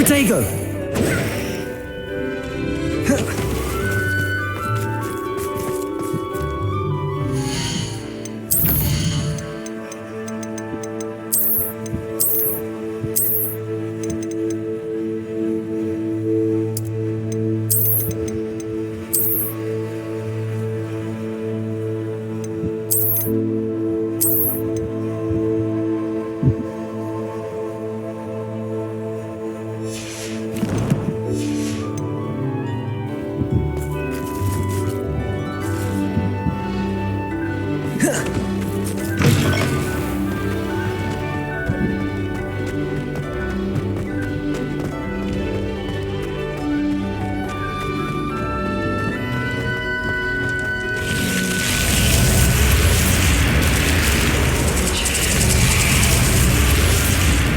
Potato!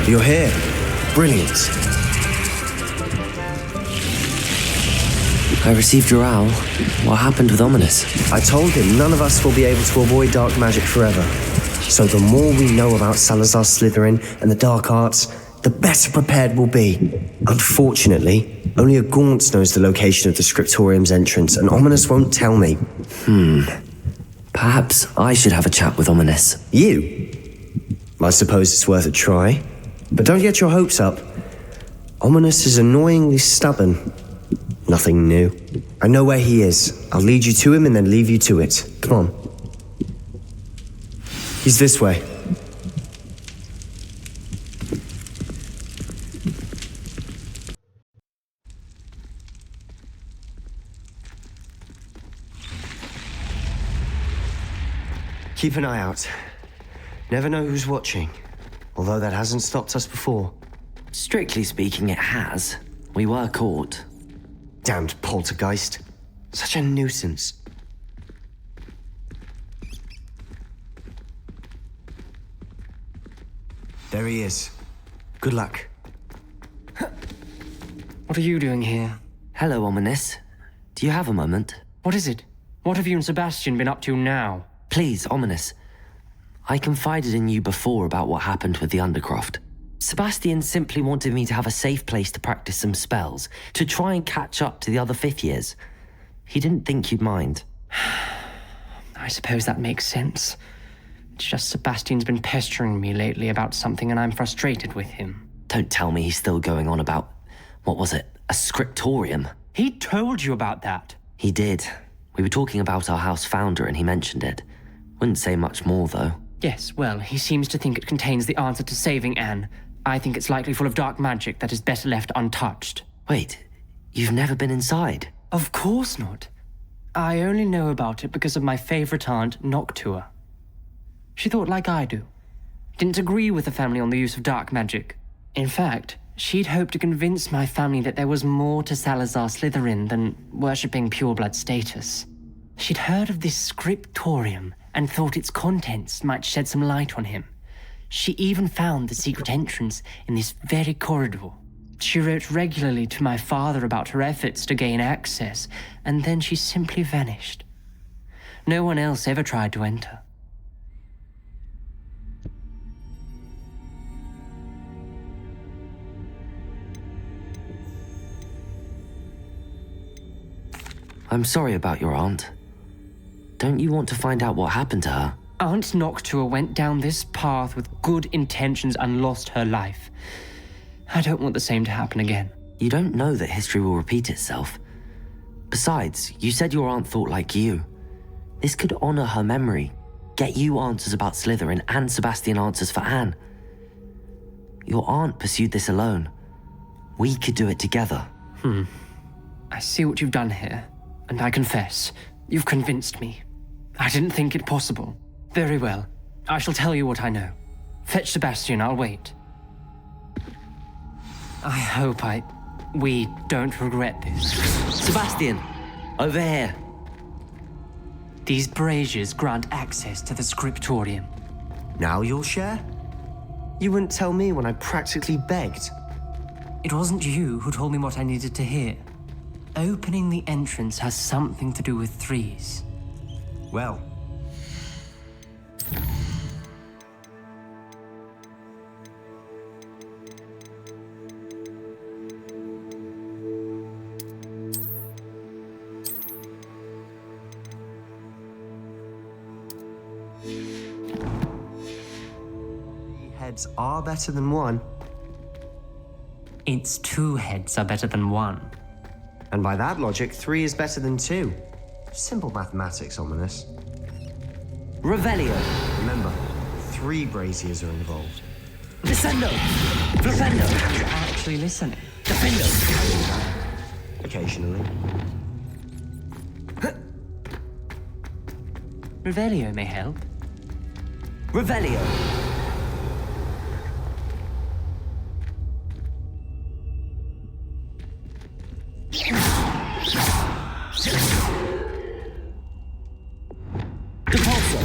You're here. Brilliant. I received your owl. What happened with Ominous? I told him none of us will be able to avoid dark magic forever. So the more we know about Salazar Slytherin and the dark arts, the better prepared we'll be. Unfortunately, only a Gaunt knows the location of the Scriptorium's entrance, and Ominous won't tell me. Perhaps I should have a chat with Ominous. You? I suppose it's worth a try. But don't get your hopes up. Ominous is annoyingly stubborn. Nothing new. I know where he is. I'll lead you to him and then leave you to it. Come on. He's this way. Keep an eye out. Never know who's watching. Although that hasn't stopped us before. Strictly speaking, it has. We were caught. Damned poltergeist. Such a nuisance. There he is. Good luck. What are you doing here? Hello, Ominous. Do you have a moment? What is it? What have you and Sebastian been up to now? Please, Ominous. I confided in you before about what happened with the Undercroft. Sebastian simply wanted me to have a safe place to practice some spells, to try and catch up to the other fifth years. He didn't think you'd mind. I suppose that makes sense. It's just Sebastian's been pestering me lately about something and I'm frustrated with him. Don't tell me he's still going on about, what was it, a scriptorium? He told you about that. He did. We were talking about our house founder and he mentioned it. Wouldn't say much more, though. Yes, well, he seems to think it contains the answer to saving Anne. I think it's likely full of dark magic that is better left untouched. Wait, you've never been inside? Of course not. I only know about it because of my favorite aunt, Noctua. She thought like I do. Didn't agree with the family on the use of dark magic. In fact, she'd hoped to convince my family that there was more to Salazar Slytherin than worshipping pureblood status. She'd heard of this Scriptorium and thought its contents might shed some light on him. She even found the secret entrance in this very corridor. She wrote regularly to my father about her efforts to gain access, and then she simply vanished. No one else ever tried to enter. I'm sorry about your aunt. Don't you want to find out what happened to her? Aunt Noctua went down this path with good intentions and lost her life. I don't want the same to happen again. You don't know that history will repeat itself. Besides, you said your aunt thought like you. This could honor her memory, get you answers about Slytherin and Sebastian answers for Anne. Your aunt pursued this alone. We could do it together. I see what you've done here, and I confess, you've convinced me. I didn't think it possible. Very well. I shall tell you what I know. Fetch Sebastian, I'll wait. I hope we don't regret this. Sebastian! Over here! These braziers grant access to the Scriptorium. Now you'll share? You wouldn't tell me when I practically begged. It wasn't you who told me what I needed to hear. Opening the entrance has something to do with threes. Well. heads are better than one. Its 2 heads are better than 1. And by that logic, 3 is better than 2. Simple mathematics, Ominous. Revelio. Remember, 3 braziers are involved. Descendo. Flipendo. You're actually listening. Defendo. Occasionally. Revelio may help. Revelio. Depulso.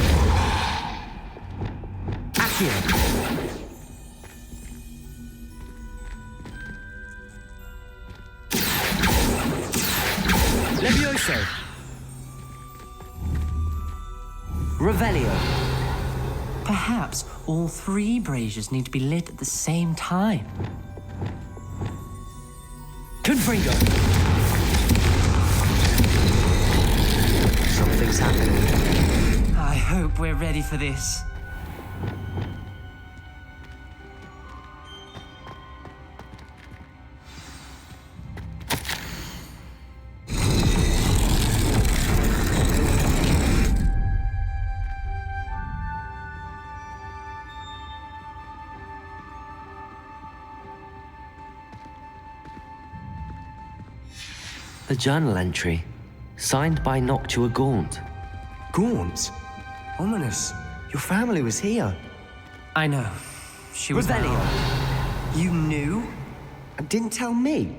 Accio. Levioso. Revelio. Perhaps all 3 braziers need to be lit at the same time. Confringo. Something's happening. I hope we're ready for this. The journal entry, signed by Noctua Gaunt. Gaunt? Ominous. Your family was here. I know. She was Revelio. You knew? And didn't tell me?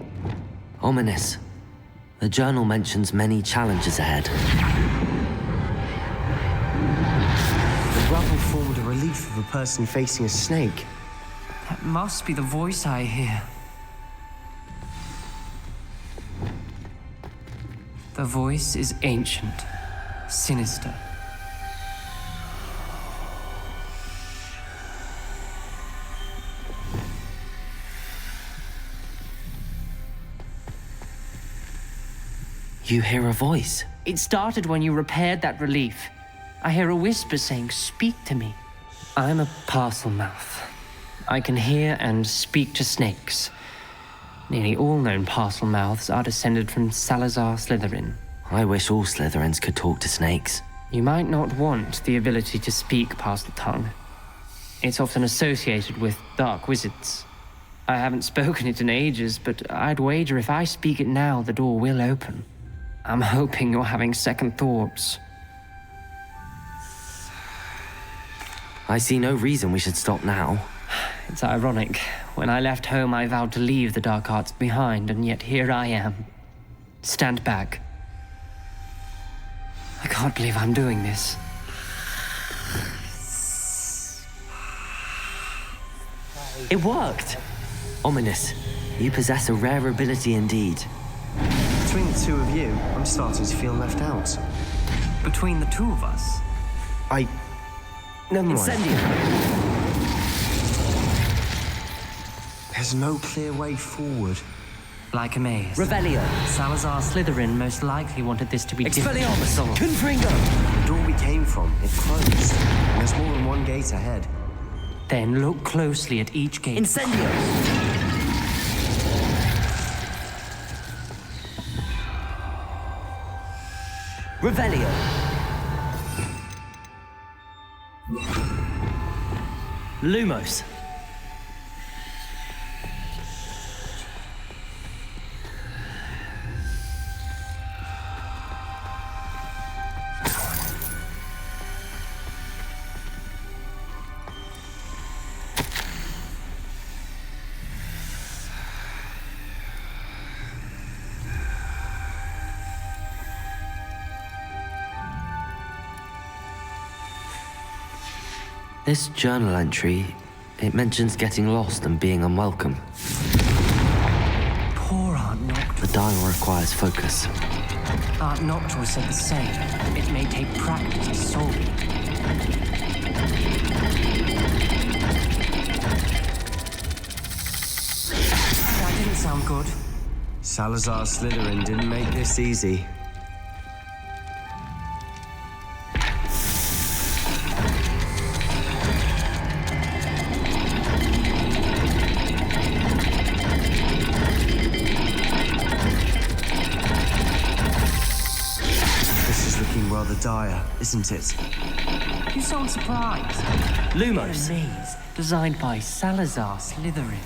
Ominous. The journal mentions many challenges ahead. The rubble formed a relief of a person facing a snake. That must be the voice I hear. The voice is ancient, sinister. You hear a voice. It started when you repaired that relief. I hear a whisper saying, "Speak to me." I'm a parcel mouth. I can hear and speak to snakes. Nearly all known parcel mouths are descended from Salazar Slytherin. I wish all Slytherins could talk to snakes. You might not want the ability to speak parcel tongue. It's often associated with dark wizards. I haven't spoken it in ages, but I'd wager if I speak it now, the door will open. I'm hoping you're having second thoughts. I see no reason we should stop now. It's ironic. When I left home, I vowed to leave the dark arts behind, and yet here I am. Stand back. I can't believe I'm doing this. It worked! Ominous. You possess a rare ability indeed. Between the 2 of you, I'm starting to feel left out. Between the 2 of us, Never mind. Incendio. There's no clear way forward. like a maze. Revelio. Salazar Slytherin most likely wanted this to be Expelliarmus. Confringo. The door we came from, it closed. And there's more than one gate ahead. Then look closely at each gate. Incendio. Revelio. Lumos. This journal entry, it mentions getting lost and being unwelcome. Poor Aunt Noctua. The dial requires focus. Aunt Noctua said the same. It may take practice to solve it. That didn't sound good. Salazar Slytherin didn't make this easy. is looking rather dire, isn't it? You sound surprised. Lumos! A maze designed by Salazar Slytherin.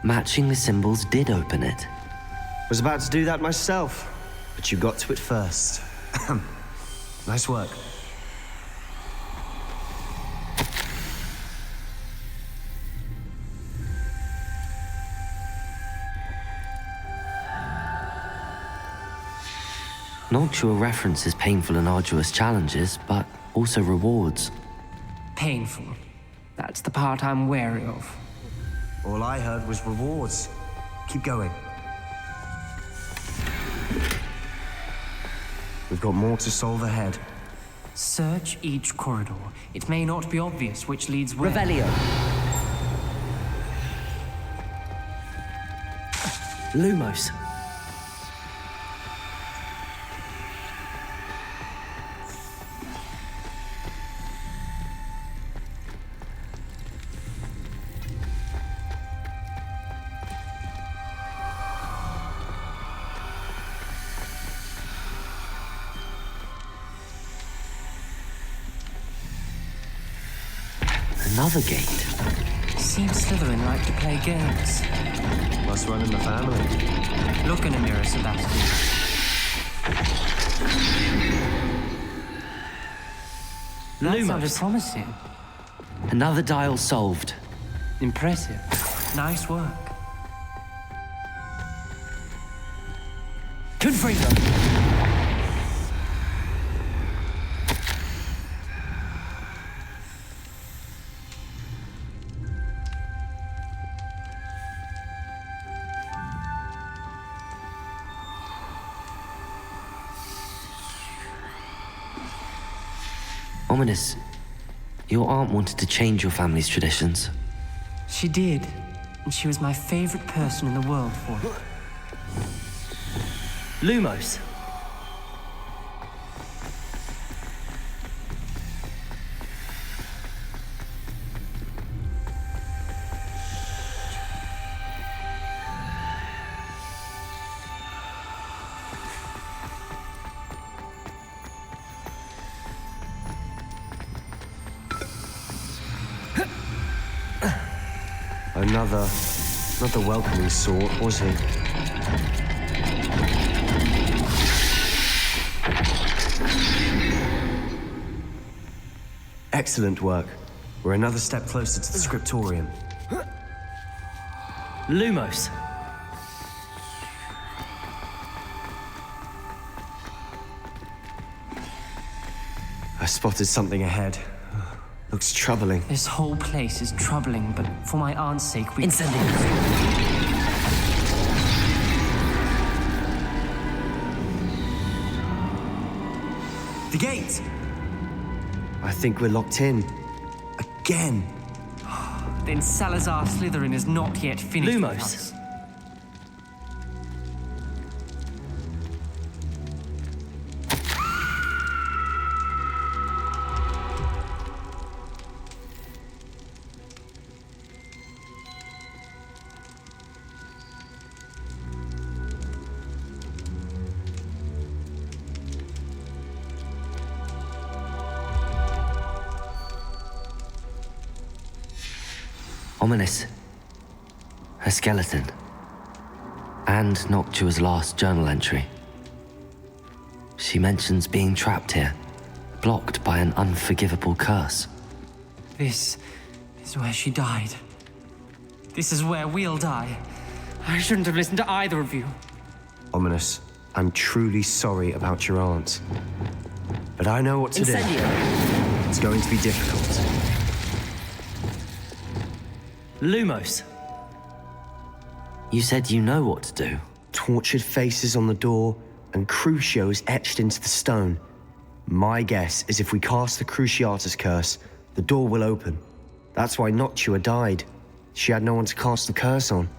Matching the symbols did open it. Was about to do that myself, but you got to it first. Nice work. Noctua references painful and arduous challenges, but also rewards. Painful. That's the part I'm wary of. All I heard was rewards. Keep going. We've got more to solve ahead. Search each corridor. It may not be obvious which leads where. Revelio. Lumos. Another gate. Seems Slytherin like to play games. Must run in the family. Look in a mirror, Sebastian. That sounded promising. Another dial solved. Impressive. Nice work. Confringo. Ominous. Your aunt wanted to change your family's traditions. She did. And she was my favorite person in the world for it. Lumos. Not the welcoming sort, was he? Excellent work. We're another step closer to the Scriptorium. Lumos. I spotted something ahead. Looks troubling. This whole place is troubling, but for my aunt's sake, we... Incendiary. The gate! I think we're locked in. Again. Then Salazar Slytherin is not yet finished with Lumos. us. Ominous. Her skeleton. And Noctua's last journal entry. She mentions being trapped here, blocked by an unforgivable curse. This is where she died. This is where we'll die. I shouldn't have listened to either of you. Ominous. I'm truly sorry about your aunt. But I know what to do. It's going to be difficult. Lumos. You said you know what to do. Tortured faces on the door, and Crucio is etched into the stone. My guess is if we cast the Cruciatus curse, the door will open. That's why Noctua died. She had no one to cast the curse on.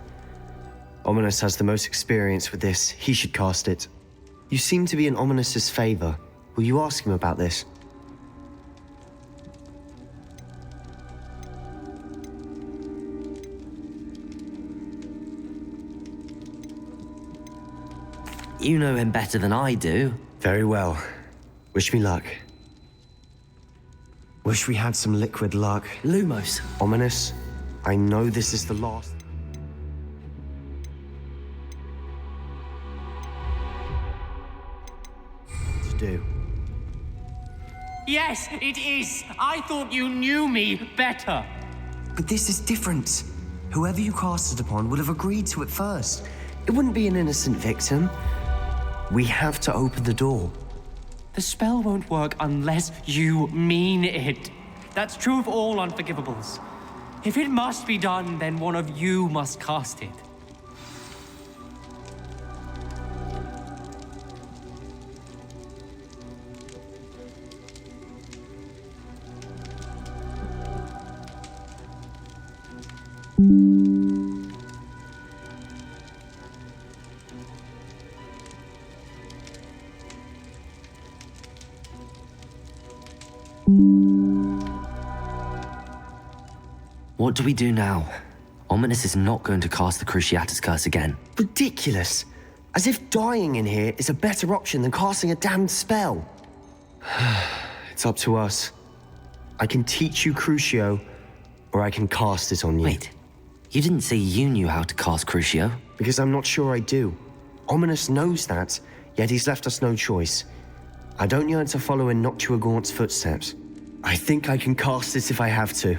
Ominous has the most experience with this. He should cast it. You seem to be in Ominous's favor. Will you ask him about this? You know him better than I do. Very well. Wish me luck. Wish we had some liquid luck. Lumos. Ominous, I know this is the last... to do. Yes, it is. I thought you knew me better. But this is different. Whoever you cast it upon would have agreed to it first. It wouldn't be an innocent victim. We have to open the door. The spell won't work unless you mean it. That's true of all unforgivables. If it must be done, then one of you must cast it. What do we do now? Ominous is not going to cast the Cruciatus curse again. Ridiculous. As if dying in here is a better option than casting a damned spell. It's up to us. I can teach you Crucio, or I can cast it on you. Wait, you didn't say you knew how to cast Crucio? Because I'm not sure I do. Ominous knows that, yet he's left us no choice. I don't yearn to follow in Noctua Gaunt's footsteps. I think I can cast it if I have to.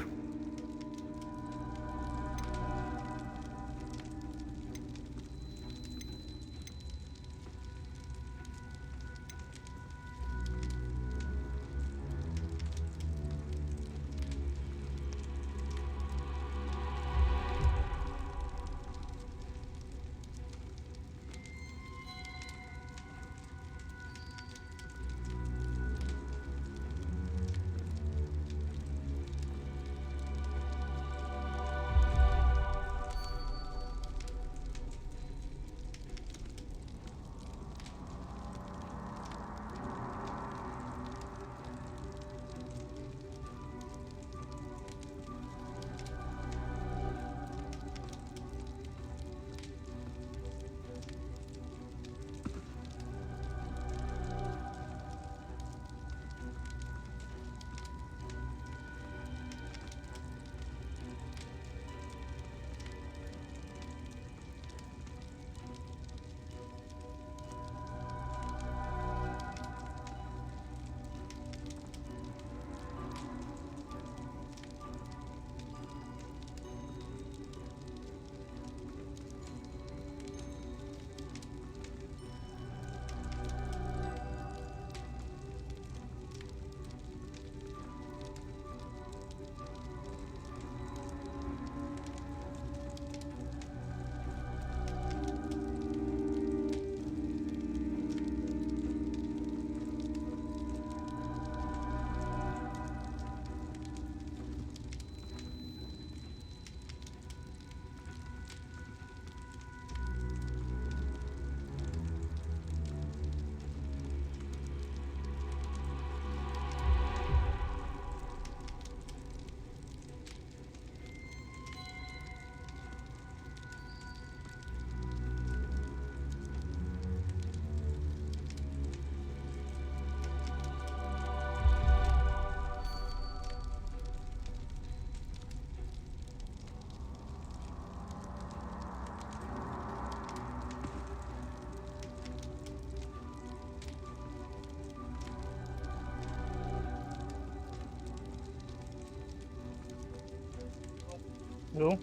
Đúng.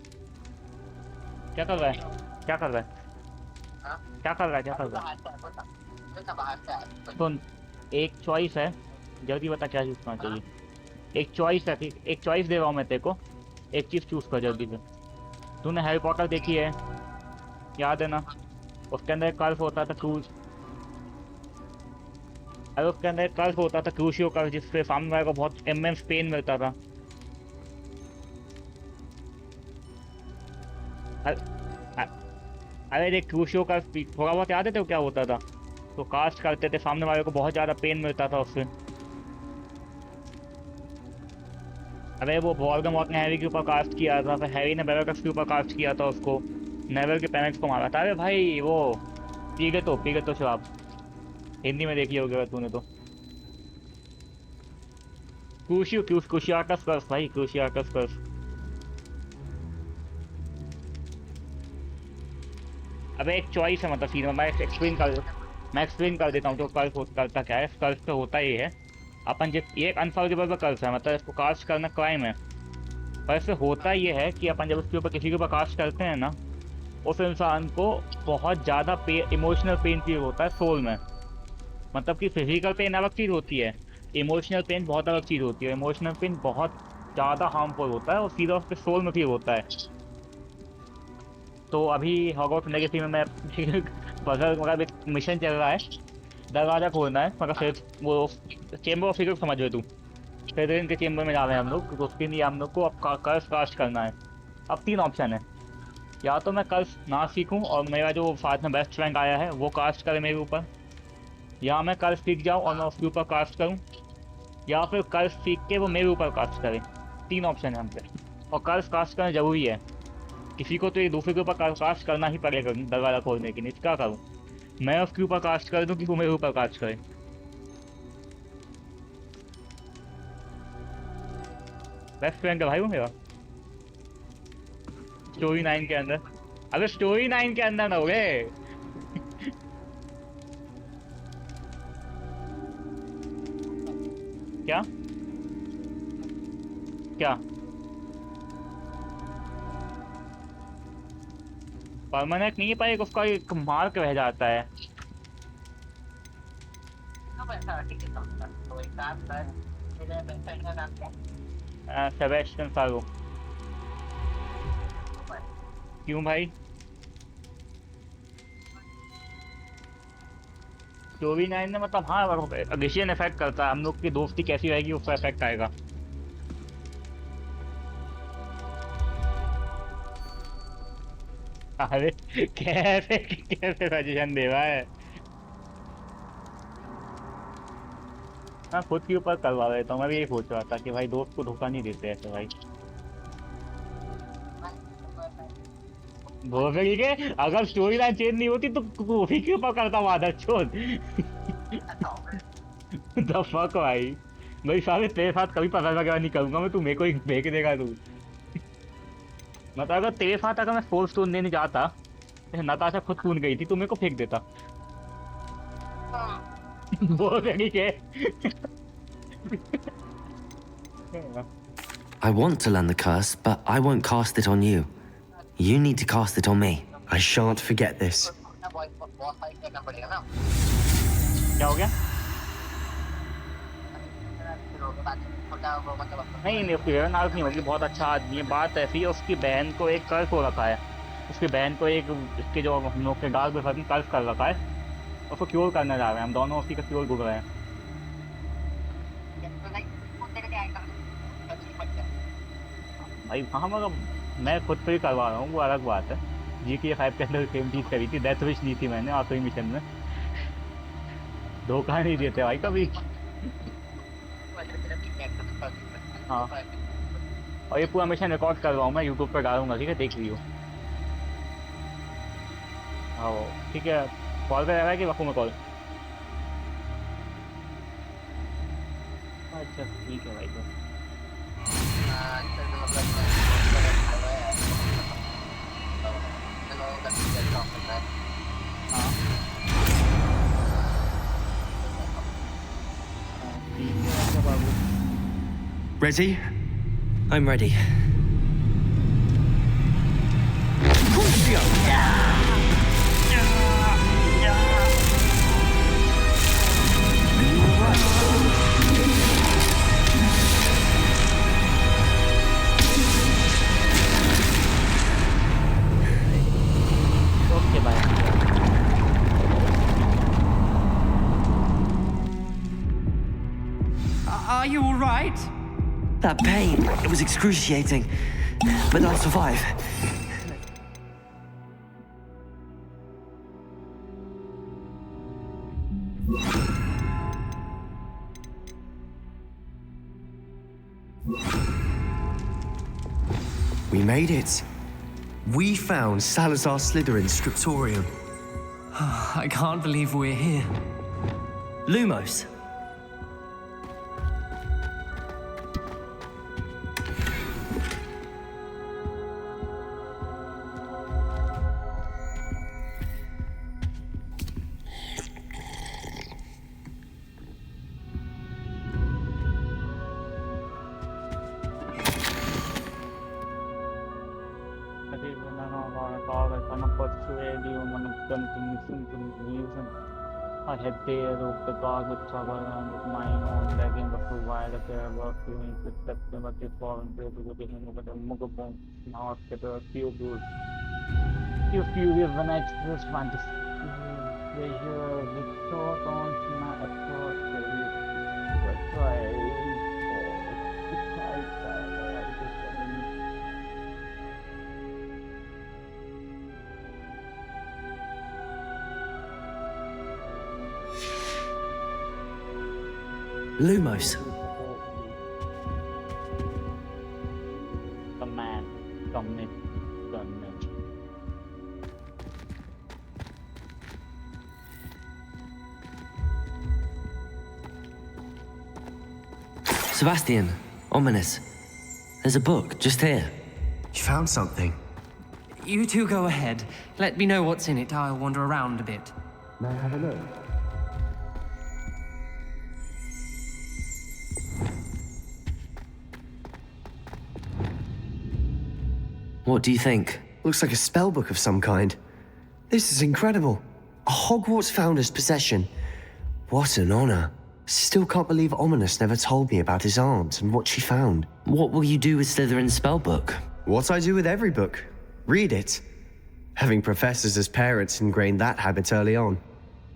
Chắc là về. Chắc là về. Chắc là về. सुन, एक choice है, जल्दी बता क्या choose करना चाहिए। एक choice है, एक चॉइस दे रहा हूँ मैं तेरे को, एक चीज चूज कर जल्दी से। तूने हैरी पॉटर देखी है, याद है ना? उसके अंदर एक कर्व होता था क्रूज, अरे उसके अंदर एक कर्व होता था, क्रूशियो कर्व, जिससे सामने वाले को बहुत इमेंस पेन मिलता था। अरे अरे देख, क्रूशियो कर्व थोड़ा बहुत याद है तो क्या होता था? तो कास्ट करते थे, सामने वाले को बहुत ज्यादा पेन मिलता था उससे। अरे वो वोल्डेमॉर्ट ने हैरी के ऊपर कास्ट किया था, फिर हैरी ने बेलाट्रक्स के ऊपर कास्ट किया था उसको, नेवल के पेरेंट्स को मारा था। अरे भाई वो पी गए तो शराब, हिंदी में देखी होगी अगर तूने तो। क्रूशियाटस कर्स भाई, क्रूशियाटस कर्स। अबे एक चॉइस है, मतलब सीधा मैं एक्सप्लेन कर देता हूँ जो कर्स करता क्या है। कर्स तो होता ही है अपन जब ये एक अनफॉर्गिवेबल कर्स है, मतलब इसको कास्ट करना क्राइम है। पर इससे होता ये है कि अपन जब उसके ऊपर किसी के ऊपर कास्ट करते हैं ना, उस इंसान को बहुत ज़्यादा इमोशनल पेन फील होता है सोल में। मतलब कि फिजिकल पेन अलग चीज़ होती है, इमोशनल पेन बहुत अलग चीज़ होती है। इमोशनल पेन बहुत ज़्यादा हार्मफुल होता है और सीधा उसके सोल में फील होता है। तो अभी हॉगवर्ट्स लेगेसी में मैं पजल, मतलब एक मिशन चल रहा है, दरवाजा खोलना है, मतलब फिर वो चेम्बर ऑफ सीक्रेट समझ रहे तू, स्लिथरिन के चेम्बर में जा रहे हैं हम लोग, तो उसके लिए हम लोग को अब कर्स कास्ट करना है। अब 3 ऑप्शन है, या तो मैं कर्स ना सीखूं और मेरा जो साथ में बेस्ट फ्रेंड आया है वो कास्ट करे मेरे ऊपर, या मैं कर्स सीख जाऊं और मैं उसके ऊपर कास्ट करूं, या फिर कर्स सीख के वो मेरे ऊपर कास्ट करे। 3 ऑप्शन है हम पे, और कर्स कास्ट करना जरूरी है। किसी को तो एक दूसरे के ऊपर कास्ट करना ही पड़ेगा दरवाजा खोलने के लिए। क्या करूँ, मैं उसके ऊपर कास्ट कर दूं कि वो मेरे ऊपर कास्ट करे? बेस्ट फ्रेंड है भाई वो मेरा, स्टोरी 9 के अंदर। अबे स्टोरी 9 के अंदर ना हो गए। क्या क्या परमानेंट नहीं पाएगा, उसका एक मार्क रह जाता है। Sebastian pharaoh. क्यों भाई? स्टोरी 9 में मतलब हाँ एडिशन इफेक्ट करता है, हम लोग की दोस्ती कैसी रहेगी उसका इफेक्ट आएगा। अरे कैसे कैसे सजेशन दे रहा है? हाँ खुद के ऊपर करवा लेता हूँ, मैं भी यही सोच रहा था कि भाई दोस्त को धोखा नहीं देते ऐसे भाई। भोसड़ी के, अगर स्टोरी लाइन चेंज नहीं होती तो कॉफी के ऊपर करता हूँ आदत छोड़। द फक भाई, भाई सारे तेरे साथ कभी पता वगैरह नहीं करूंगा मैं, तू मेरे को ही फेंक देगा तू। मतलब अगर तेरे साथ अगर मैं 4 स्टोन देने जाता, नताशा खुद कूद गई थी, तू मेरे को फेंक देता। भोसड़ी के। I want to learn the curse, but I won't cast it on you. You need to cast it on me. I shan't forget this. क्या हो गया? नहीं उसकी बहन नाराज नहीं होगी, बहुत अच्छा आदमी है। बात ऐसी है, उसकी बहन को एक कर्ज हो रखा है, उसकी बहन को एक इसके जो हम लोग के गार्ड में कर्ज कर रखा है, उसको क्योर करने जा रहे हैं हम दोनों, उसी का क्योर घूम रहे हैं। भाई हाँ मतलब मैं खुद पे ही करवा रहा हूँ, वो अलग बात है। GTA 5 के अंदर सेम चीज़ करी थी, डेथ विश ली थी मैंने आखिरी मिशन में। धोखा नहीं देते भाई कभी। हाँ और ये पूरा मिशन रिकॉर्ड कर रहा हूँ मैं, यूट्यूब पर डालूंगा, ठीक है देख लियो। हाँ ठीक है, कॉल पे रह रहा है कि रखूँ मैं कॉल? अच्छा ठीक है भाई। तो Ready? I'm ready. Are you all right? That pain, it was excruciating. But I'll survive. We made it. We found Salazar Slytherin's Scriptorium. I can't believe we're here. Lumos. I had dared of the dog with trouble and with mine own begging but to wide a pair of feelings with September foreign to the beginning of the Mugabon, now after the few good. You furious when I just want to pleasure with thought on my approach to you. But try Lumos. the man commit. Sebastian, ominous. There's a book just here. You found something. You two go ahead. Let me know what's in it. I'll wander around a bit. May I have a look? What do you think? Looks like a spell book of some kind. This is incredible. A Hogwarts founder's possession. What an honor. Still can't believe Ominous never told me about his aunt and what she found. What will you do with Slytherin's spellbook? What I do with every book. Read it. Having professors as parents ingrained that habit early on.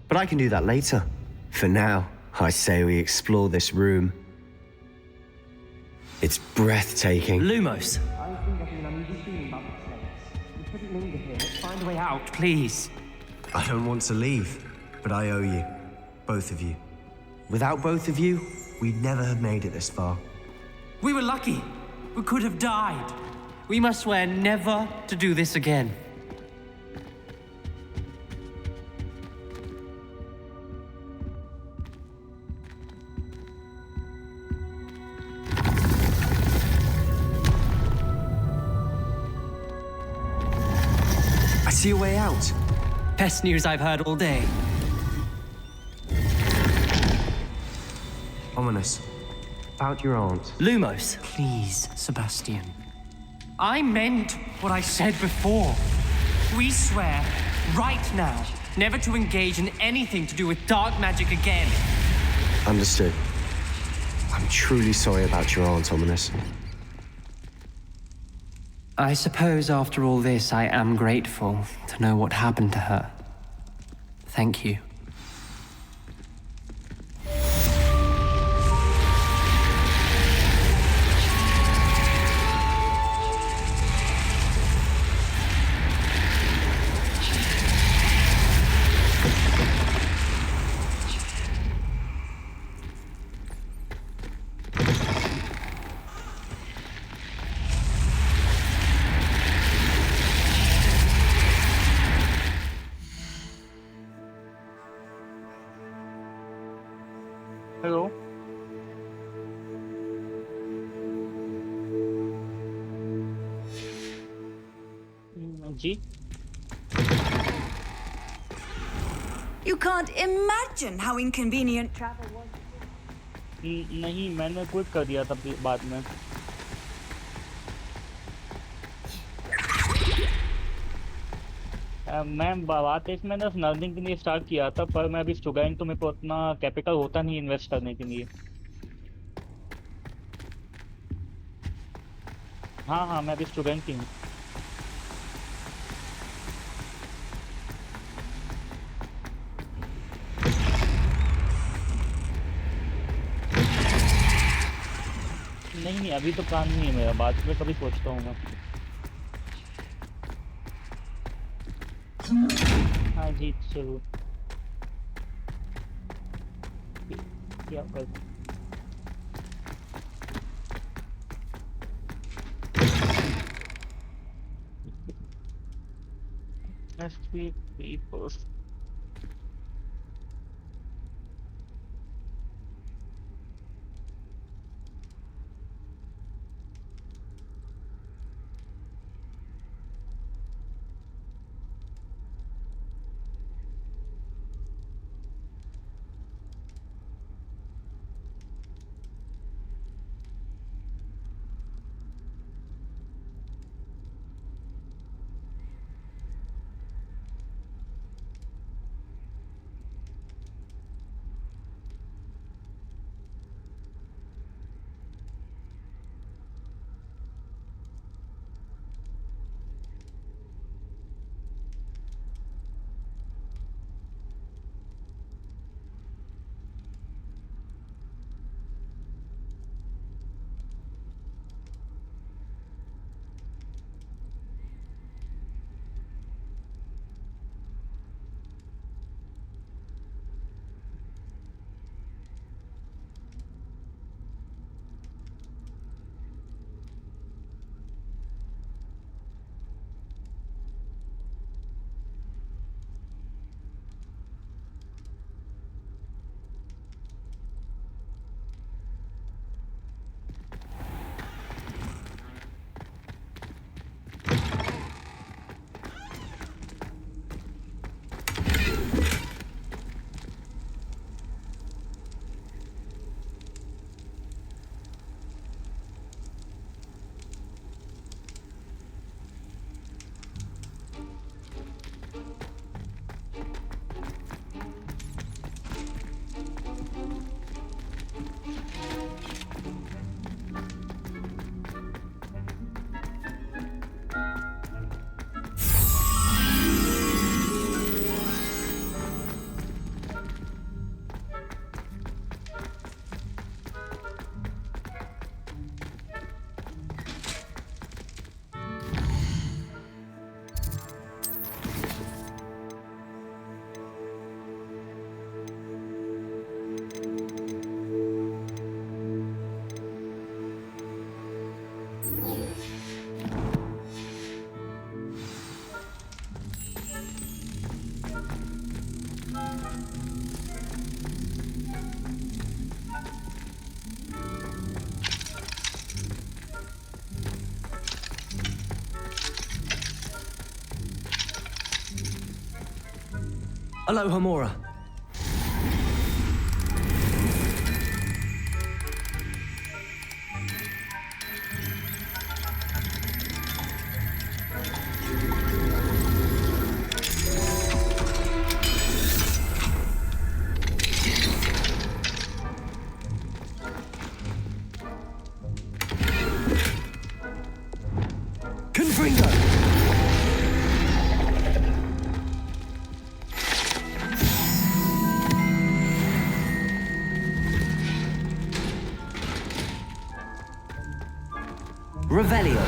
But I can do that later. For now, I say we explore this room. It's breathtaking. Lumos. I think I can understand about this place. We couldn't linger here. Let's find a way out, please. I don't want to leave, but I owe you. Both of you. Without both of you, we'd never have made it this far. We were lucky. We could have died. We must swear never to do this again. I see a way out. Best news I've heard all day. Ominous. About your aunt. Lumos. Please, Sebastian. I meant what I said before. We swear, right now, never to engage in anything to do with dark magic again. Understood. I'm truly sorry about your aunt, Ominous. I suppose after all this, I am grateful to know what happened to her. Thank you. Hello? G? You can't imagine how inconvenient travel was. नहीं मैंने quit कर दिया था बाद में ma'am बात है इसमें ना नर्सिंग के लिए स्टार्ट किया था पर मैं अभी स्टूडेंट तो मेरे को उतना कैपिटल होता नहीं इन्वेस्ट करने के लिए हाँ हाँ मैं अभी स्टूडेंट ही हूँ नहीं अभी तो प्लान नहीं है मेरा, बाद में कभी सोचता हूँ मैं। हाँ जी चलो क्या कर next week people. Hello, Hamora. Revelio.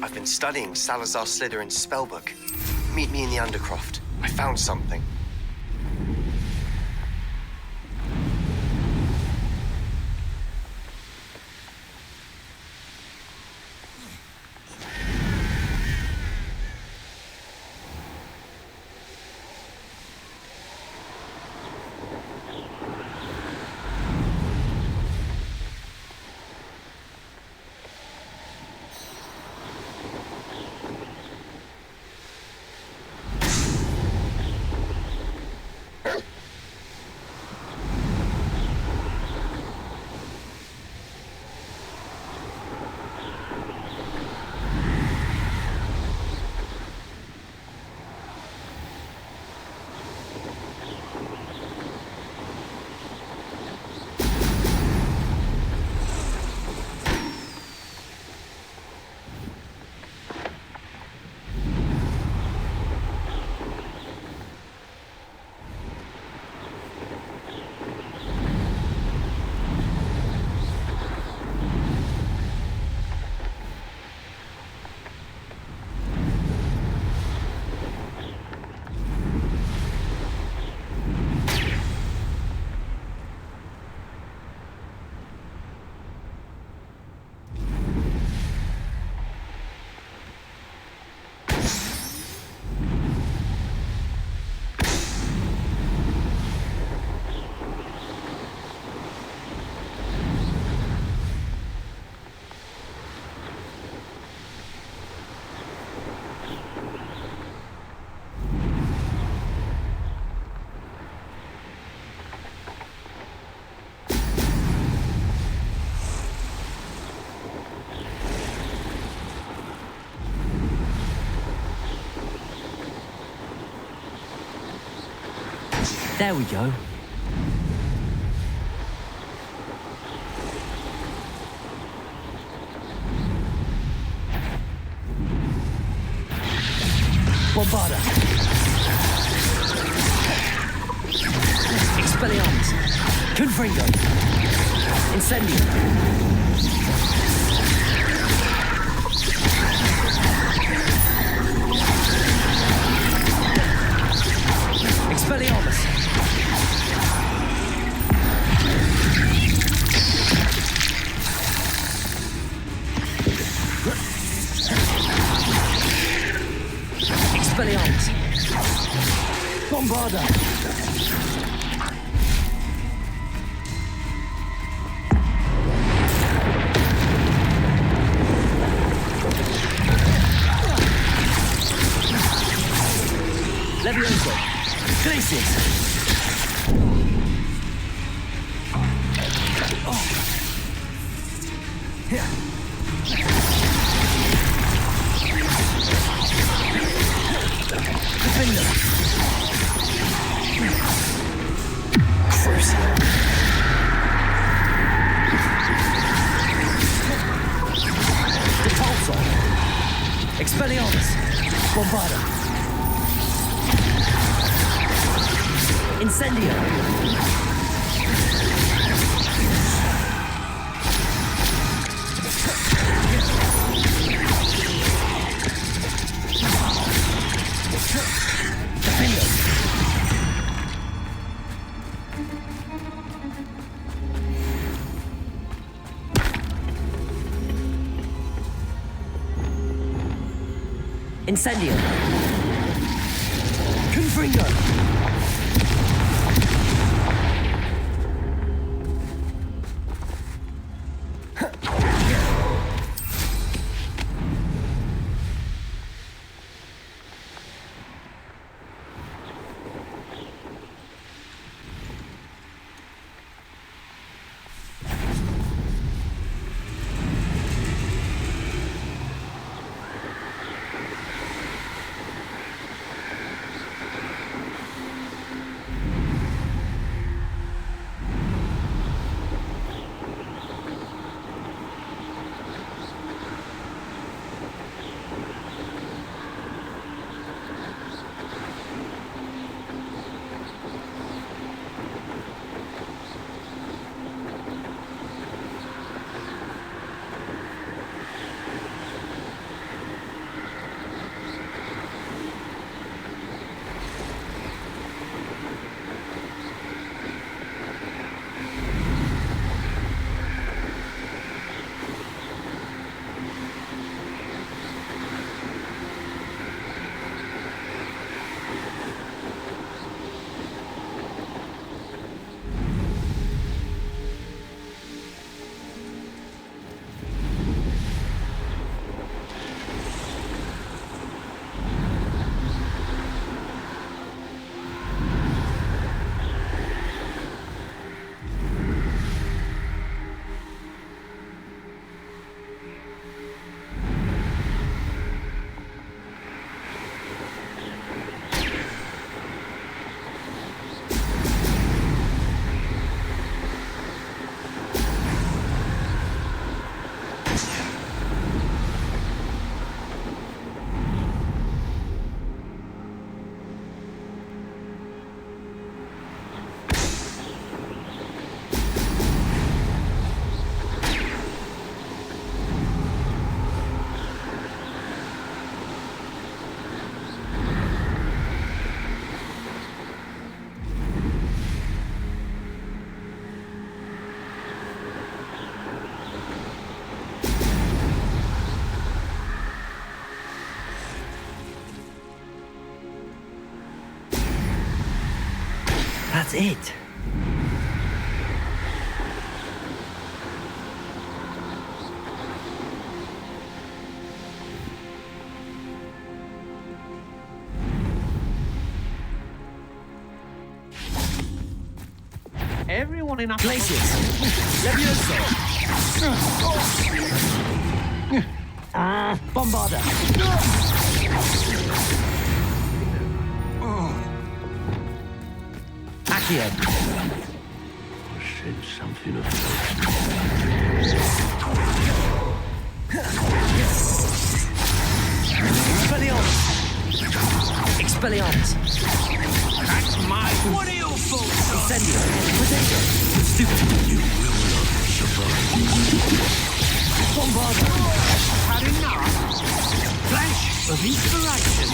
I've been studying Salazar Slytherin's spellbook. Meet me in the Undercroft. I found something. There we go. Bombarda. Expelliarmus. Confringo. Incendio. Expelliarmus. Expelliarmus. Bombarda. Levioso. Glacius. Defender. Crucial. Depulso. Expelliarmus. Bombarda. Incendio. Defender. Incendio. Confringo. That's it. Everyone in Glacius! Levioso! Bombarda! Accio! I sense something of Expelliarmus! Expelliarmus! That's my... What are your thoughts? Incendio! Potato! Stupid! You will not survive. Bombarda! Had enough? Flash of inspiration.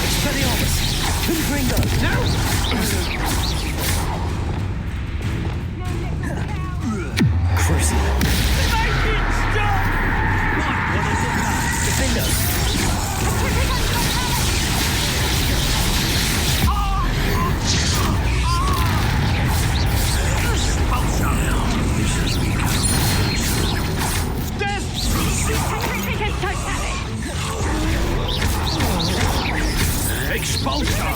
Expelliarmus! Confringo! Crucible! Defendo! Expulsion!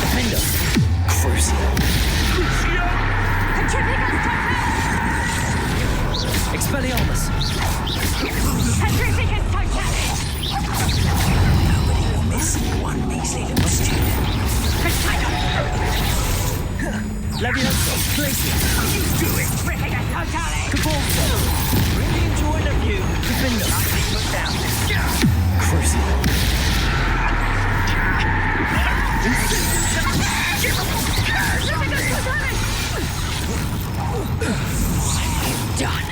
Defendo! Crucible! Expelliarmus! Levioso! Glacius! You do it! Cabalzo! Really enjoyed the view. Defendo! Put down. Crucible! Done!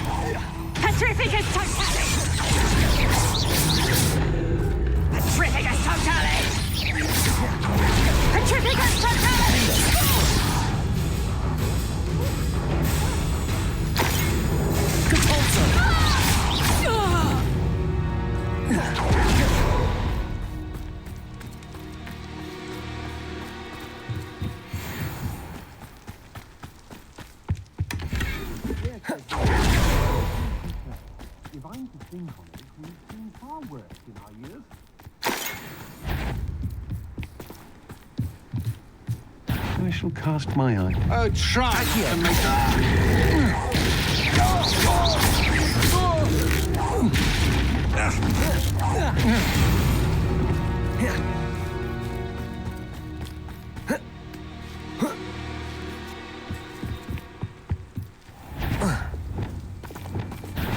Petrificus Totalis! Petrificus Totalis! Petrificus Totalis! Cabalzo! If I'm to think on it, we've seen far worse in our years. I shall cast my eye. Try to make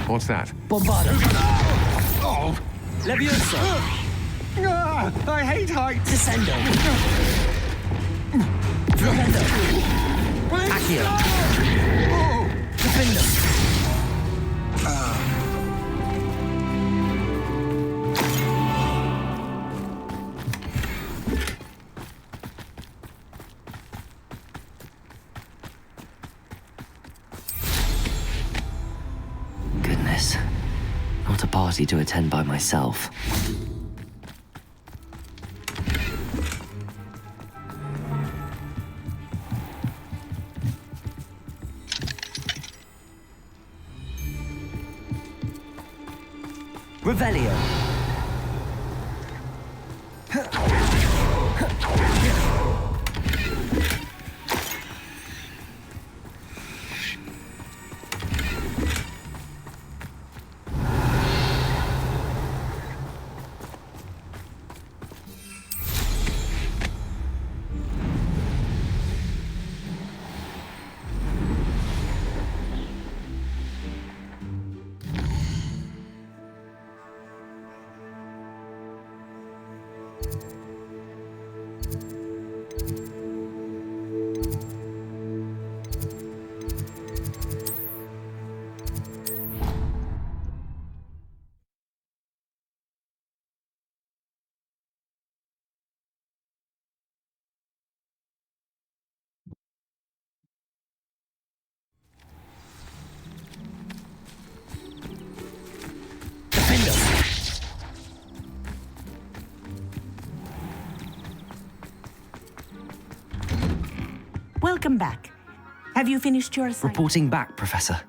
What's that? Bombarda! Oh! Levioso! I hate heights! Descendo! Florendo! Accio! Defendo! Goodness. Not a party to attend by myself. Revelio. welcome back. Have you finished your assignment? Reporting back, Professor.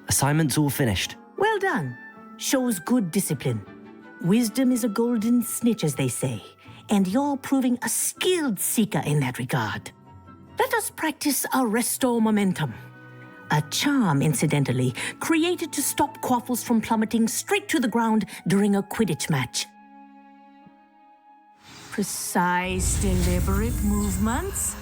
Assignment's all finished. Well done. Shows good discipline. Wisdom is a golden snitch, as they say, and you're proving a skilled seeker in that regard. Let us practice Arresto Momentum. A charm, incidentally, created to stop quaffles from plummeting straight to the ground during a Quidditch match. Precise, deliberate movements.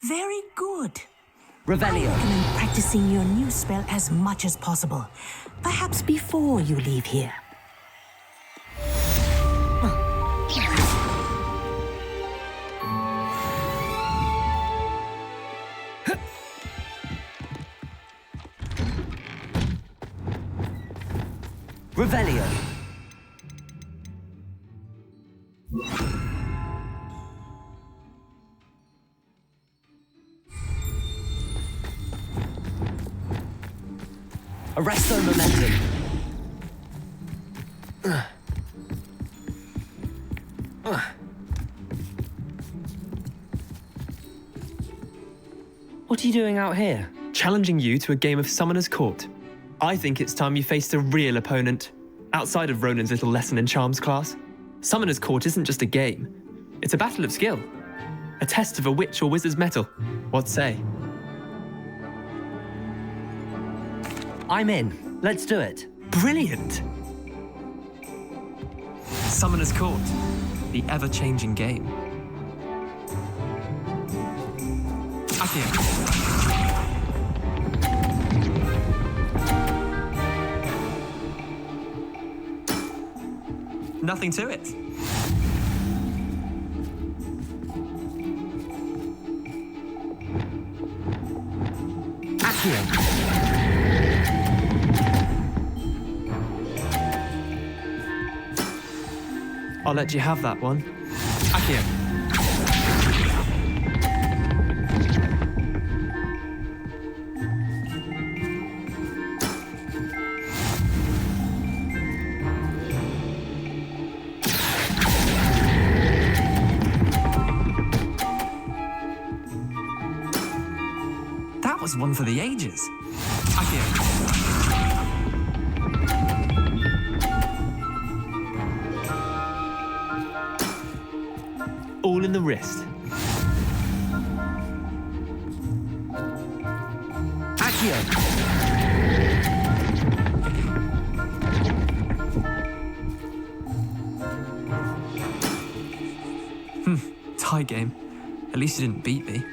Very good. Revelio. I recommend practicing your new spell as much as possible. Perhaps before you leave here. Revelio. Arresto Momentum. What are you doing out here? Challenging you to a game of Summoner's Court. I think it's time you faced a real opponent, outside of Ronan's little lesson in charms class. Summoner's Court isn't just a game. It's a battle of skill. A test of a witch or wizard's mettle. What say? I'm in. Let's do it. Brilliant! Summoner's Court, the ever-changing game. Accio. Nothing to it. Accio. I'll let you have that one. Accio. That was one for the ages. Accio. All in the wrist. Accio. Tie game. At least you didn't beat me.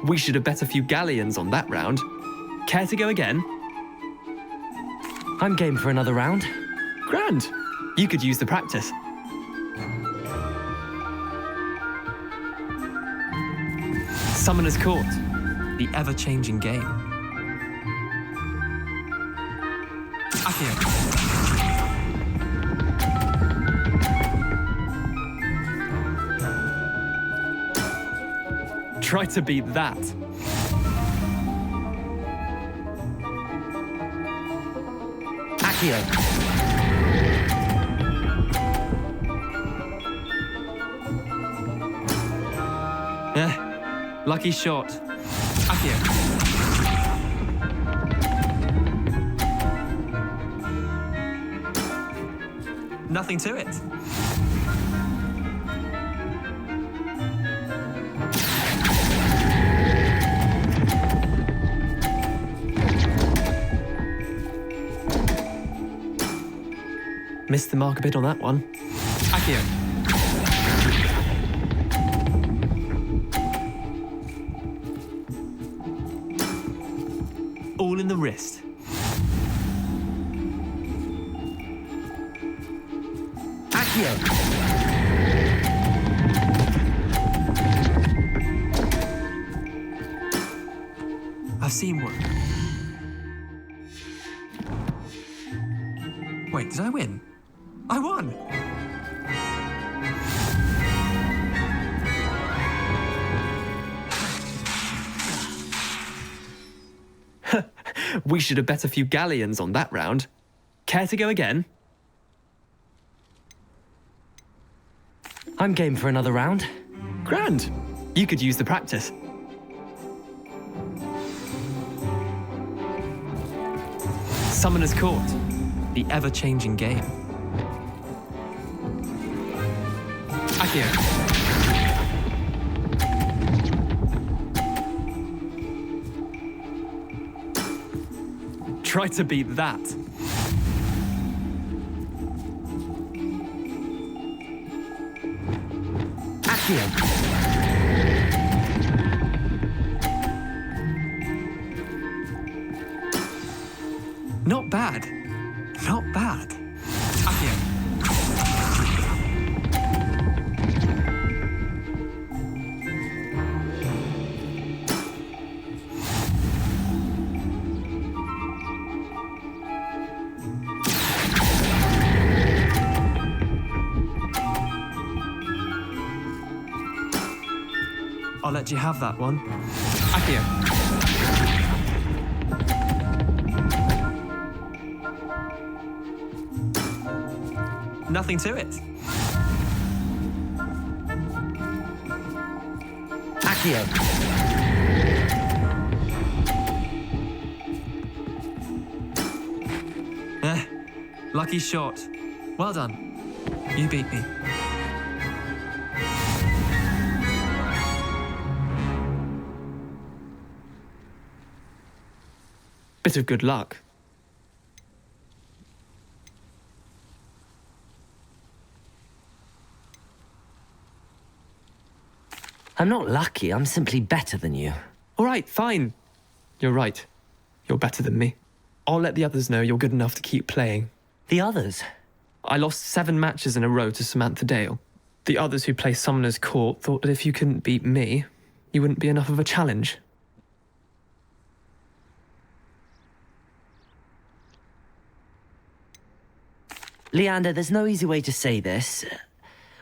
We should have bet a few galleons on that round. Care to go again? I'm game for another round. Grand. You could use the practice. Summoner's Court, the ever-changing game. Accio. Try to beat that. Accio. Lucky shot. Accio. Nothing to it. Missed the mark a bit on that one. Accio. All in the wrist. Accio! I've seen one. Wait, did I win? I won! We should have bet a few galleons on that round. Care to go again? I'm game for another round. Grand. You could use the practice. Summoner's Court. The ever-changing game. Accio. Try to beat that. Accio. Not bad. Not bad. Accio. I'll let you have that one. Accio. Nothing to it. Accio. Lucky shot. Well done. You beat me. Bit of good luck. I'm not lucky, I'm simply better than you. All right, fine. You're right. You're better than me. I'll let the others know you're good enough to keep playing. The others? I lost 7 matches in a row to Samantha Dale. The others who play Summoner's Court thought that if you couldn't beat me, you wouldn't be enough of a challenge. Leander, there's no easy way to say this.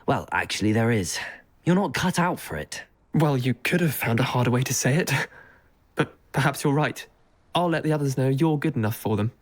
Well, actually, there is. You're not cut out for it. Well, you could have found a harder way to say it. But perhaps you're right. I'll let the others know you're good enough for them.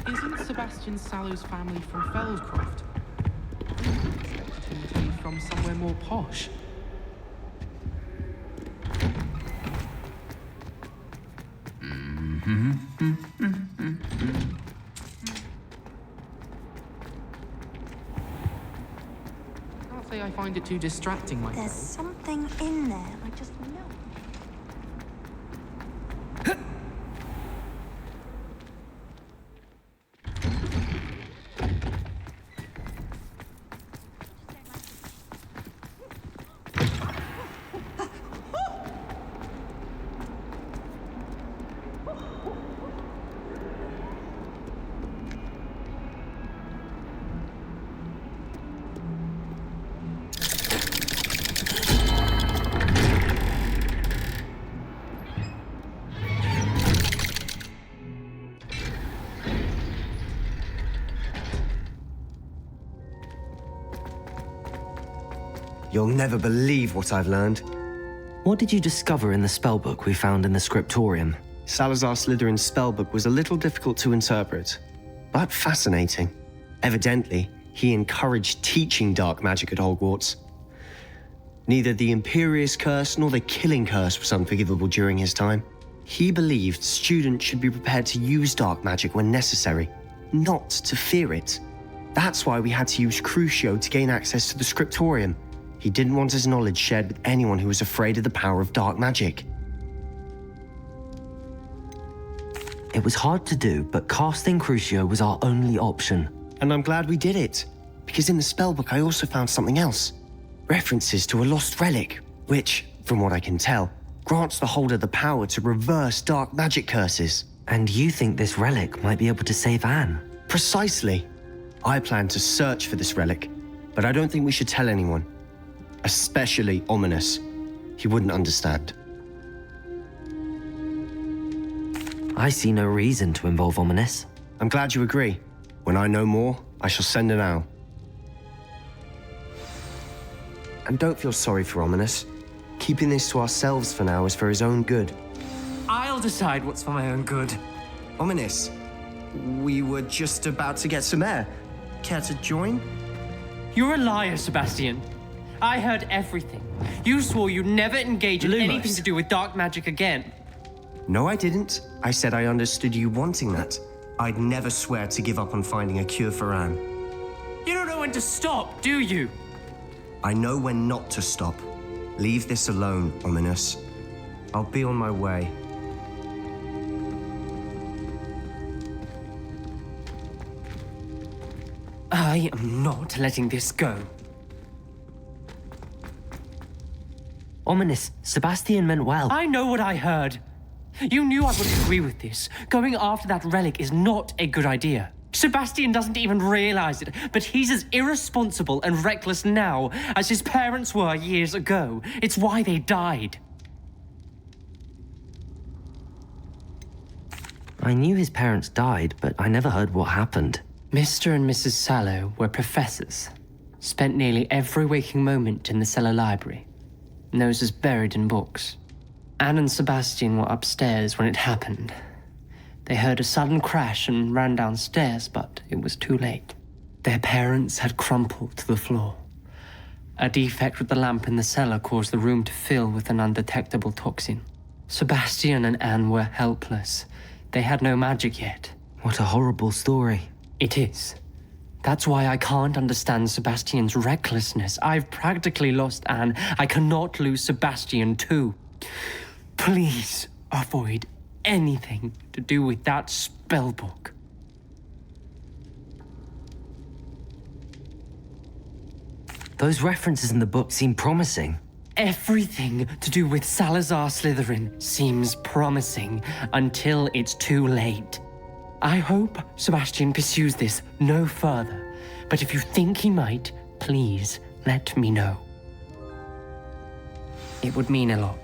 Isn't Sebastian Sallow's family from Feldcroft? I expected him to be from somewhere more posh. Can't say I find it too distracting myself. There's something in there, I just know. You'll never believe what I've learned. What did you discover in the spellbook we found in the Scriptorium? Salazar Slytherin's spellbook was a little difficult to interpret, but fascinating. Evidently, he encouraged teaching dark magic at Hogwarts. Neither the Imperious Curse nor the Killing Curse was unforgivable during his time. He believed students should be prepared to use dark magic when necessary, not to fear it. That's why we had to use Crucio to gain access to the Scriptorium. He didn't want his knowledge shared with anyone who was afraid of the power of dark magic. It was hard to do, but casting Crucio was our only option. And I'm glad we did it, because in the spellbook I also found something else. References to a lost relic, which, from what I can tell, grants the holder the power to reverse dark magic curses. And you think this relic might be able to save Anne? Precisely. I plan to search for this relic, but I don't think we should tell anyone. Especially Ominous. He wouldn't understand. I see no reason to involve Ominous. I'm glad you agree. When I know more, I shall send an owl. And don't feel sorry for Ominous. Keeping this to ourselves for now is for his own good. I'll decide what's for my own good. Ominous, we were just about to get some air. Care to join? You're a liar, Sebastian. I heard everything. You swore you'd never engage in anything to do with dark magic again. No, I didn't. I said I understood you wanting that. I'd never swear to give up on finding a cure for Anne. You don't know when to stop, do you? I know when not to stop. Leave this alone, Ominous. I'll be on my way. I am not letting this go. Ominous, Sebastian meant well. I know what I heard. You knew I wouldn't agree with this. Going after that relic is not a good idea. Sebastian doesn't even realize it, but he's as irresponsible and reckless now as his parents were years ago. It's why they died. I knew his parents died, but I never heard what happened. Mr. and Mrs. Sallow were professors. Spent nearly every waking moment in the cellar library. Noses buried in books. Anne and Sebastian were upstairs when it happened. They heard a sudden crash and ran downstairs, but it was too late. Their parents had crumpled to the floor. A defect with the lamp in the cellar caused the room to fill with an undetectable toxin. Sebastian and Anne were helpless. They had no magic yet. What a horrible story. It is. That's why I can't understand Sebastian's recklessness. I've practically lost Anne. I cannot lose Sebastian too. Please avoid anything to do with that spellbook. Those references in the book seem promising. Everything to do with Salazar Slytherin seems promising until it's too late. I hope Sebastian pursues this no further, but if you think he might, please let me know. It would mean a lot.